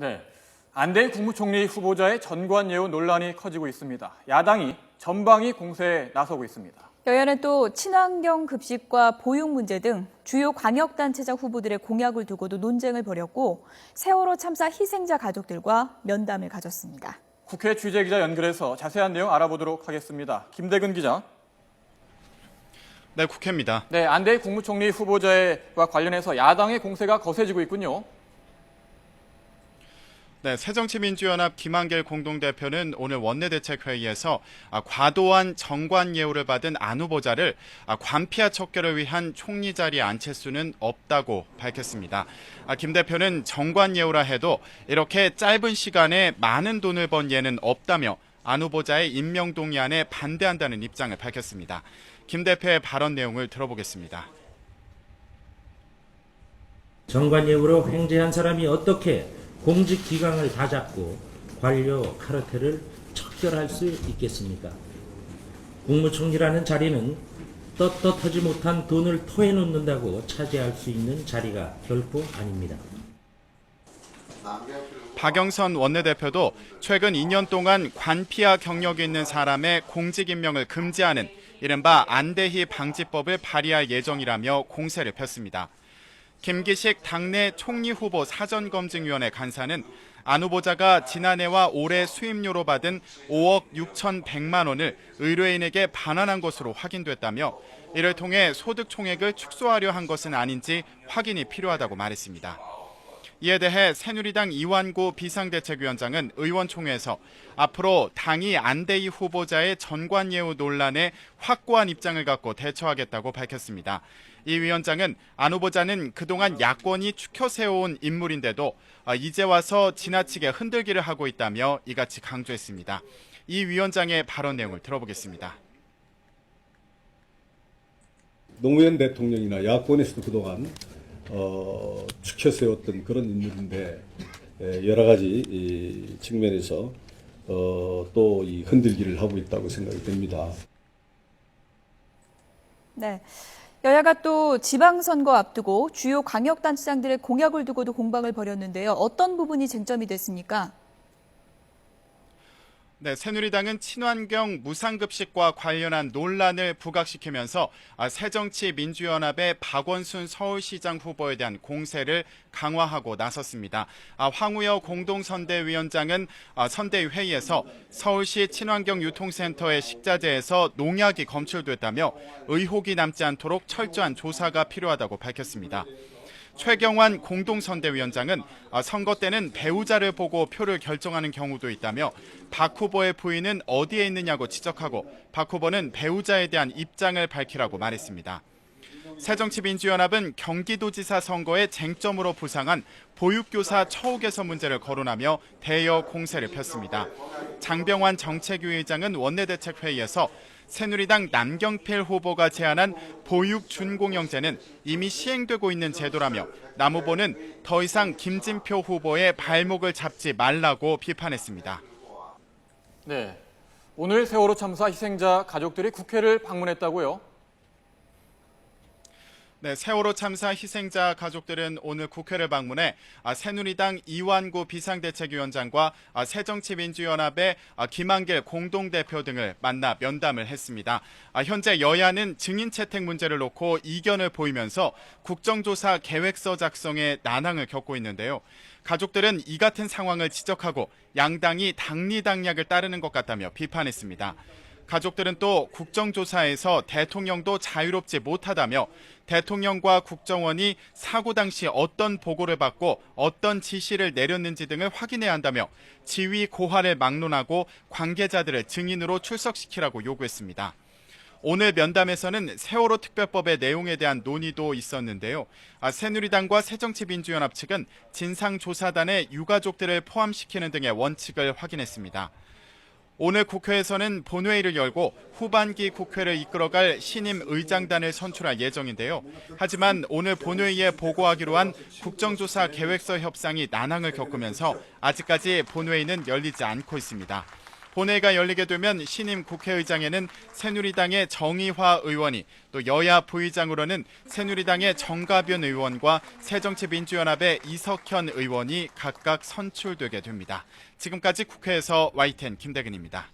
네, 안대희 국무총리 후보자의 전관예우 논란이 커지고 있습니다. 야당이 전방위 공세에 나서고 있습니다. 여야는 또 친환경 급식과 보육 문제 등 주요 광역단체장 후보들의 공약을 두고도 논쟁을 벌였고 세월호 참사 희생자 가족들과 면담을 가졌습니다. 국회 취재기자 연결해서 자세한 내용 알아보도록 하겠습니다. 김대근 기자. 네, 국회입니다. 네, 안대희 국무총리 후보자와 관련해서 야당의 공세가 거세지고 있군요. 네, 새정치민주연합 김한길 공동대표는 오늘 원내대책회의에서 과도한 정관예우를 받은 안 후보자를 관피와 척결을 위한 총리 자리에 앉힐 수는 없다고 밝혔습니다. 김 대표는 정관예우라 해도 이렇게 짧은 시간에 많은 돈을 번 예는 없다며 안 후보자의 임명 동의안에 반대한다는 입장을 밝혔습니다. 김 대표의 발언 내용을 들어보겠습니다. 정관예우로 횡재한 사람이 어떻게 공직기강을 다잡고 관료 카르텔을 척결할 수 있겠습니까? 국무총리라는 자리는 떳떳하지 못한 돈을 토해놓는다고 차지할 수 있는 자리가 결코 아닙니다. 박영선 원내대표도 최근 2년 동안 관피와 경력이 있는 사람의 공직 임명을 금지하는 이른바 안대희 방지법을 발의할 예정이라며 공세를 폈습니다. 김기식 당내 총리 후보 사전검증위원회 간사는 안 후보자가 지난해와 올해 수임료로 받은 5억 6,100만 원을 의뢰인에게 반환한 것으로 확인됐다며 이를 통해 소득 총액을 축소하려 한 것은 아닌지 확인이 필요하다고 말했습니다. 이에 대해 새누리당 이완구 비상대책위원장은 의원총회에서 앞으로 당이 안대희 후보자의 전관예우 논란에 확고한 입장을 갖고 대처하겠다고 밝혔습니다. 이 위원장은 안 후보자는 그동안 야권이 추켜세워온 인물인데도 이제 와서 지나치게 흔들기를 하고 있다며 이같이 강조했습니다. 이 위원장의 발언 내용을 들어보겠습니다. 노무현 대통령이나 야권에서도 그동안 추켜세웠던 그런 인물인데 여러 가지 측면에서 또 이 흔들기를 하고 있다고 생각이 됩니다. 네. 여야가 또 지방선거 앞두고 주요 광역단체장들의 공약을 두고도 공방을 벌였는데요. 어떤 부분이 쟁점이 됐습니까? 네, 새누리당은 친환경 무상급식과 관련한 논란을 부각시키면서 새정치민주연합의 박원순 서울시장 후보에 대한 공세를 강화하고 나섰습니다. 황우여 공동선대위원장은 선대위 회의에서 서울시 친환경 유통센터의 식자재에서 농약이 검출됐다며 의혹이 남지 않도록 철저한 조사가 필요하다고 밝혔습니다. 최경환 공동선대위원장은 선거 때는 배우자를 보고 표를 결정하는 경우도 있다며 박 후보의 부인은 어디에 있느냐고 지적하고 박 후보는 배우자에 대한 입장을 밝히라고 말했습니다. 새정치민주연합은 경기도지사 선거의 쟁점으로 부상한 보육교사 처우 개선 문제를 거론하며 대여 공세를 폈습니다. 장병환 정책위의장은 원내대책회의에서 새누리당 남경필 후보가 제안한 보육 준공영제는 이미 시행되고 있는 제도라며 남 후보는 더 이상 김진표 후보의 발목을 잡지 말라고 비판했습니다. 네, 오늘 세월호 참사 희생자 가족들이 국회를 방문했다고요? 네, 세월호 참사 희생자 가족들은 오늘 국회를 방문해 새누리당 이완구 비상대책위원장과 새정치민주연합의 김한길 공동대표 등을 만나 면담을 했습니다. 현재 여야는 증인 채택 문제를 놓고 이견을 보이면서 국정조사 계획서 작성에 난항을 겪고 있는데요. 가족들은 이 같은 상황을 지적하고 양당이 당리당략을 따르는 것 같다며 비판했습니다. 가족들은 또 국정조사에서 대통령도 자유롭지 못하다며 대통령과 국정원이 사고 당시 어떤 보고를 받고 어떤 지시를 내렸는지 등을 확인해야 한다며 지위 고하를 막론하고 관계자들을 증인으로 출석시키라고 요구했습니다. 오늘 면담에서는 세월호 특별법의 내용에 대한 논의도 있었는데요. 새누리당과 새정치민주연합 측은 진상조사단에 유가족들을 포함시키는 등의 원칙을 확인했습니다. 오늘 국회에서는 본회의를 열고 후반기 국회를 이끌어갈 신임 의장단을 선출할 예정인데요. 하지만 오늘 본회의에 보고하기로 한 국정조사 계획서 협상이 난항을 겪으면서 아직까지 본회의는 열리지 않고 있습니다. 본회의가 열리게 되면 신임 국회의장에는 새누리당의 정의화 의원이, 또 여야 부의장으로는 새누리당의 정가변 의원과 새정치민주연합의 이석현 의원이 각각 선출되게 됩니다. 지금까지 국회에서 YTN 김대근입니다.